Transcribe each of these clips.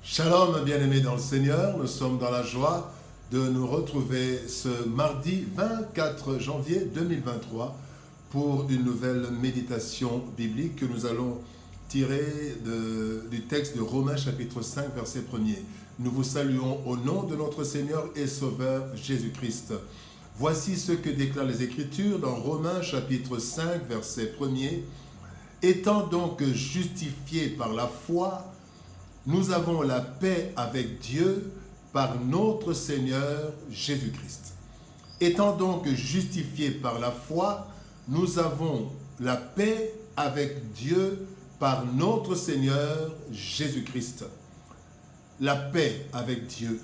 Shalom, bien-aimés dans le Seigneur, nous sommes dans la joie de nous retrouver ce mardi 24 janvier 2023 pour une nouvelle méditation biblique que nous allons tirer du texte de Romains chapitre 5 verset 1er. Nous vous saluons au nom de notre Seigneur et Sauveur Jésus-Christ. Voici ce que déclarent les Écritures dans Romains chapitre 5 verset 1er. Étant donc justifiés par la foi, nous avons la paix avec Dieu par notre Seigneur Jésus-Christ. Étant donc justifiés par la foi, nous avons la paix avec Dieu par notre Seigneur Jésus-Christ. La paix avec Dieu.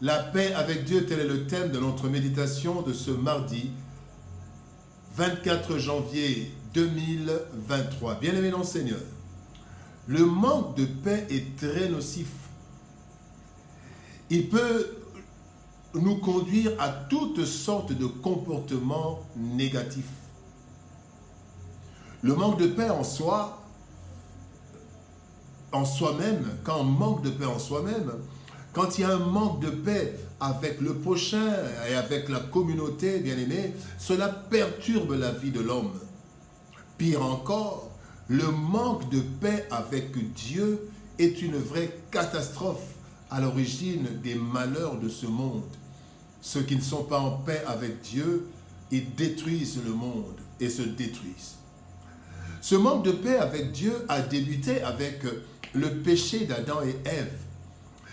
La paix avec Dieu, tel est le thème de notre méditation de ce mardi 24 janvier 2023. Bien-aimés dans le Seigneur, le manque de paix est très nocif. Il peut nous conduire à toutes sortes de comportements négatifs. Le manque de paix en soi-même, quand on manque de paix en soi-même, quand il y a un manque de paix avec le prochain et avec la communauté, bien aimé, cela perturbe la vie de l'homme. Pire encore, le manque de paix avec Dieu est une vraie catastrophe à l'origine des malheurs de ce monde. Ceux qui ne sont pas en paix avec Dieu, ils détruisent le monde et se détruisent. Ce manque de paix avec Dieu a débuté avec le péché d'Adam et Ève,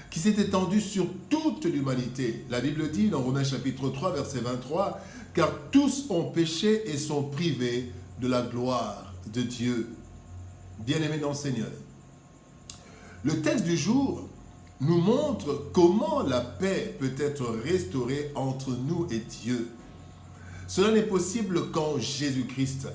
qui s'est étendu sur toute l'humanité. La Bible dit dans Romains chapitre 3, verset 23, « Car tous ont péché et sont privés de la gloire de Dieu. » Bien-aimés dans le Seigneur, le texte du jour nous montre comment la paix peut être restaurée entre nous et Dieu. Cela n'est possible qu'en Jésus-Christ,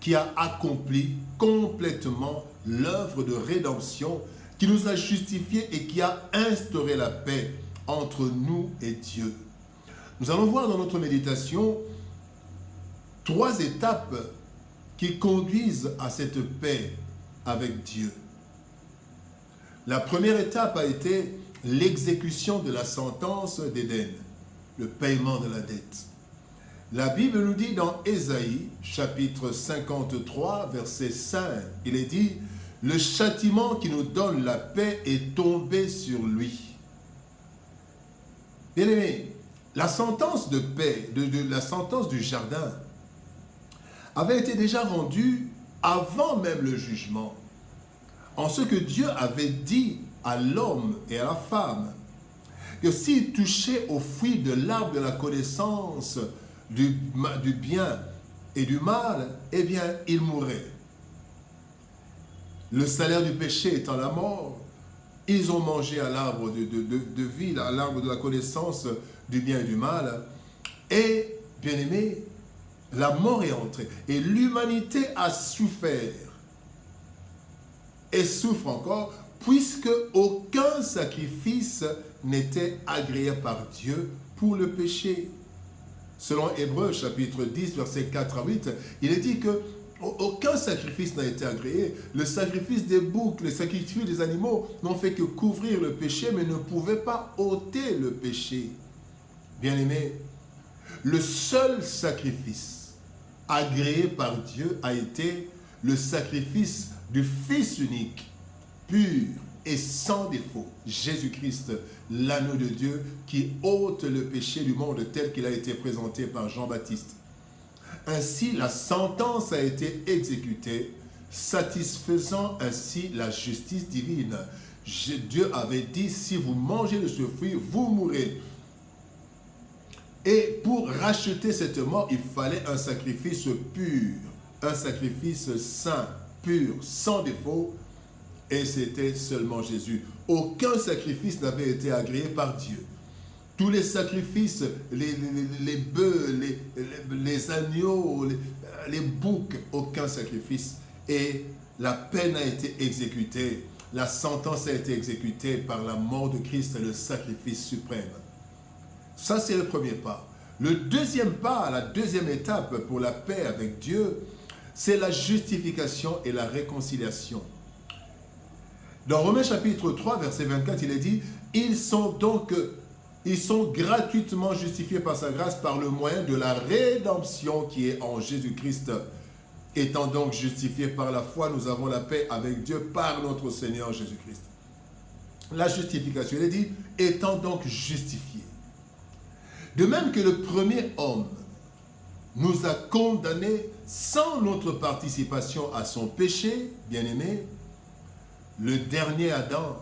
qui a accompli complètement l'œuvre de rédemption, qui nous a justifiés et qui a instauré la paix entre nous et Dieu. Nous allons voir dans notre méditation 3 étapes qui conduisent à cette paix avec Dieu. La première étape a été l'exécution de la sentence d'Éden, le paiement de la dette. La Bible nous dit dans Ésaïe, chapitre 53, verset 5, il est dit « Le châtiment qui nous donne la paix est tombé sur lui. » Bien-aimés, la sentence de paix, la sentence du jardin, avait été déjà rendue avant même le jugement, en ce que Dieu avait dit à l'homme et à la femme, que s'ils touchaient au fruit de l'arbre de la connaissance du bien et du mal, eh bien, ils mourraient. Le salaire du péché étant la mort, ils ont mangé à l'arbre de vie, à l'arbre de la connaissance du bien et du mal, et, bien aimé, la mort est entrée et l'humanité a souffert et souffre encore puisque aucun sacrifice n'était agréé par Dieu pour le péché. Selon Hébreux chapitre 10 verset 4 à 8, il est dit que aucun sacrifice n'a été agréé. Le sacrifice des boucs, le sacrifice des animaux n'ont fait que couvrir le péché mais ne pouvaient pas ôter le péché. Bien-aimés, le seul sacrifice agréé par Dieu a été le sacrifice du Fils unique, pur et sans défaut, Jésus-Christ, l'agneau de Dieu qui ôte le péché du monde tel qu'il a été présenté par Jean-Baptiste. Ainsi, la sentence a été exécutée, satisfaisant ainsi la justice divine. Dieu avait dit, si vous mangez de ce fruit, vous mourrez. Et pour racheter cette mort, il fallait un sacrifice pur, un sacrifice saint, pur, sans défaut, et c'était seulement Jésus. Aucun sacrifice n'avait été agréé par Dieu. Tous les sacrifices, les bœufs, les agneaux, les boucs, aucun sacrifice. Et la peine a été exécutée, la sentence a été exécutée par la mort de Christ, le sacrifice suprême. Ça, c'est le premier pas. Le deuxième pas, la deuxième étape pour la paix avec Dieu, c'est la justification et la réconciliation. Dans Romains chapitre 3, verset 24, il est dit, ils sont gratuitement justifiés par sa grâce par le moyen de la rédemption qui est en Jésus-Christ. Étant donc justifiés par la foi, nous avons la paix avec Dieu par notre Seigneur Jésus-Christ. La justification, il est dit, étant donc justifiés. De même que le premier homme nous a condamnés sans notre participation à son péché, bien-aimé, le dernier Adam,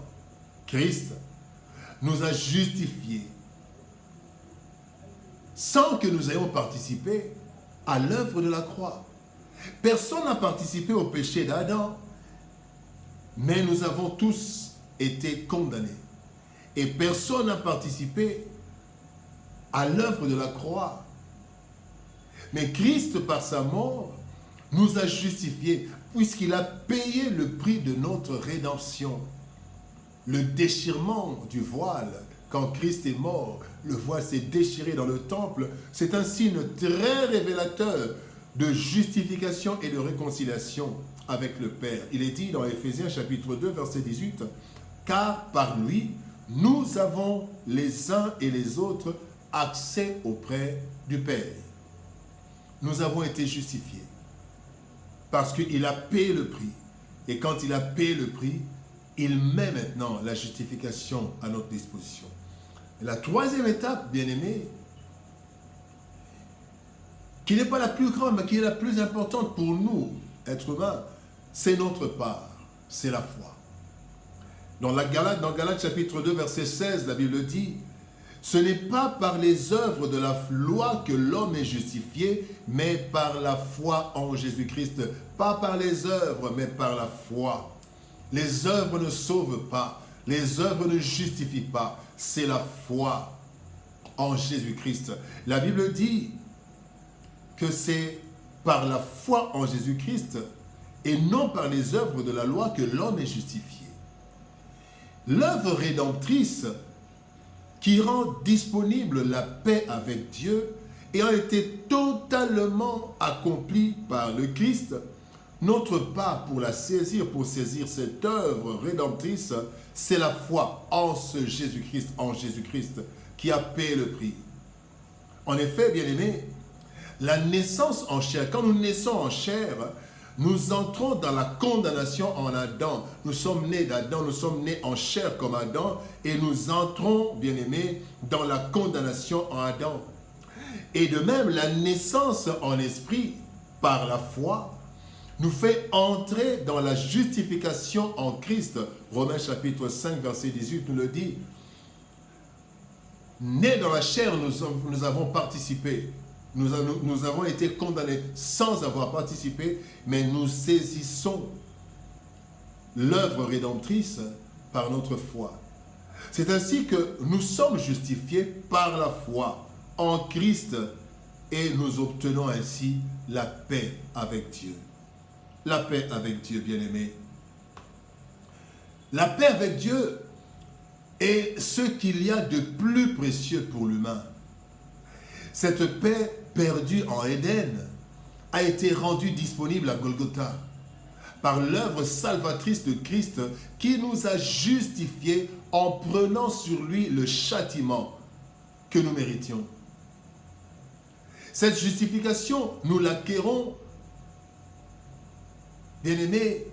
Christ, nous a justifiés sans que nous ayons participé à l'œuvre de la croix. Personne n'a participé au péché d'Adam, mais nous avons tous été condamnés. Et personne n'a participé à l'œuvre de la croix. Mais Christ, par sa mort, nous a justifiés, puisqu'il a payé le prix de notre rédemption. Le déchirement du voile, quand Christ est mort, le voile s'est déchiré dans le temple, c'est un signe très révélateur de justification et de réconciliation avec le Père. Il est dit dans Éphésiens chapitre 2, verset 18, « Car par lui, nous avons les uns et les autres accès auprès du Père. » Nous avons été justifiés parce qu'il a payé le prix. Et quand il a payé le prix, il met maintenant la justification à notre disposition. Et la troisième étape, bien-aimé, qui n'est pas la plus grande, mais qui est la plus importante pour nous, êtres humains, c'est notre part, c'est la foi. Dans Galates chapitre 2, verset 16, la Bible dit, « Ce n'est pas par les œuvres de la loi que l'homme est justifié, mais par la foi en Jésus-Christ. » Pas par les œuvres, mais par la foi. Les œuvres ne sauvent pas, les œuvres ne justifient pas, c'est la foi en Jésus-Christ. La Bible dit que c'est par la foi en Jésus-Christ et non par les œuvres de la loi que l'homme est justifié. L'œuvre rédemptrice qui rend disponible la paix avec Dieu ayant été totalement accomplie par le Christ, notre part pour la saisir, pour saisir cette œuvre rédemptrice, c'est la foi en ce Jésus-Christ, en Jésus-Christ, qui a payé le prix. En effet, bien-aimés, la naissance en chair, quand nous naissons en chair, nous entrons dans la condamnation en Adam. Nous sommes nés d'Adam, nous sommes nés en chair comme Adam, et nous entrons, bien-aimés, dans la condamnation en Adam. Et de même, la naissance en esprit, par la foi, nous fait entrer dans la justification en Christ. Romains chapitre 5, verset 18 nous le dit. Nés dans la chair, nous avons participé. Nous avons été condamnés sans avoir participé, mais nous saisissons l'œuvre rédemptrice par notre foi. C'est ainsi que nous sommes justifiés par la foi en Christ et nous obtenons ainsi la paix avec Dieu. La paix avec Dieu, bien-aimé. La paix avec Dieu est ce qu'il y a de plus précieux pour l'humain. Cette paix perdue en Éden a été rendue disponible à Golgotha par l'œuvre salvatrice de Christ qui nous a justifiés en prenant sur lui le châtiment que nous méritions. Cette justification, nous l'acquérons, bien-aimés,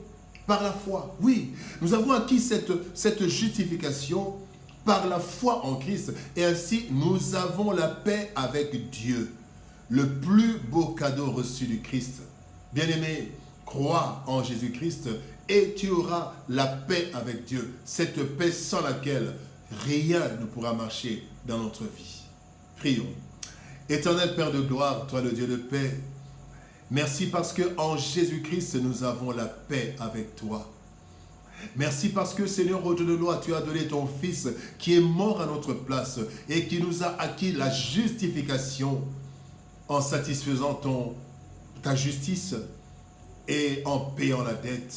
par la foi. Oui, nous avons acquis cette justification par la foi en Christ. Et ainsi, nous avons la paix avec Dieu. Le plus beau cadeau reçu du Christ. Bien-aimé, crois en Jésus-Christ et tu auras la paix avec Dieu. Cette paix sans laquelle rien ne pourra marcher dans notre vie. Prions. Éternel Père de gloire, toi le Dieu de paix, merci parce qu'en Jésus-Christ, nous avons la paix avec toi. Merci parce que, Seigneur, au Dieu de gloire, tu as donné ton Fils qui est mort à notre place et qui nous a acquis la justification en satisfaisant ta justice et en payant la dette.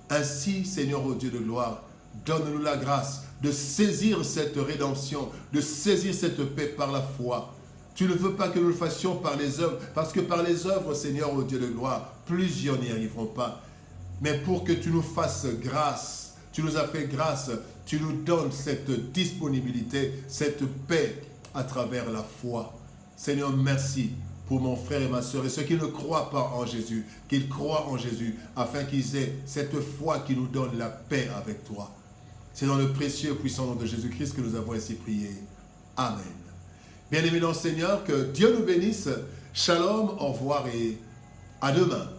Ainsi, Seigneur, au Dieu de gloire, donne-nous la grâce de saisir cette rédemption, de saisir cette paix par la foi. Tu ne veux pas que nous le fassions par les œuvres, parce que par les œuvres, Seigneur, au Dieu de gloire, plusieurs n'y arriveront pas. Mais pour que tu nous fasses grâce tu nous as fait grâce, tu nous donnes cette disponibilité, cette paix à travers la foi. Seigneur, merci pour mon frère et ma soeur et ceux qui ne croient pas en Jésus, qu'ils croient en Jésus, afin qu'ils aient cette foi qui nous donne la paix avec toi. C'est dans le précieux et puissant nom de Jésus-Christ que nous avons ainsi prié. Amen. Bien-aimés dans le Seigneur, que Dieu nous bénisse. Shalom, au revoir et à demain.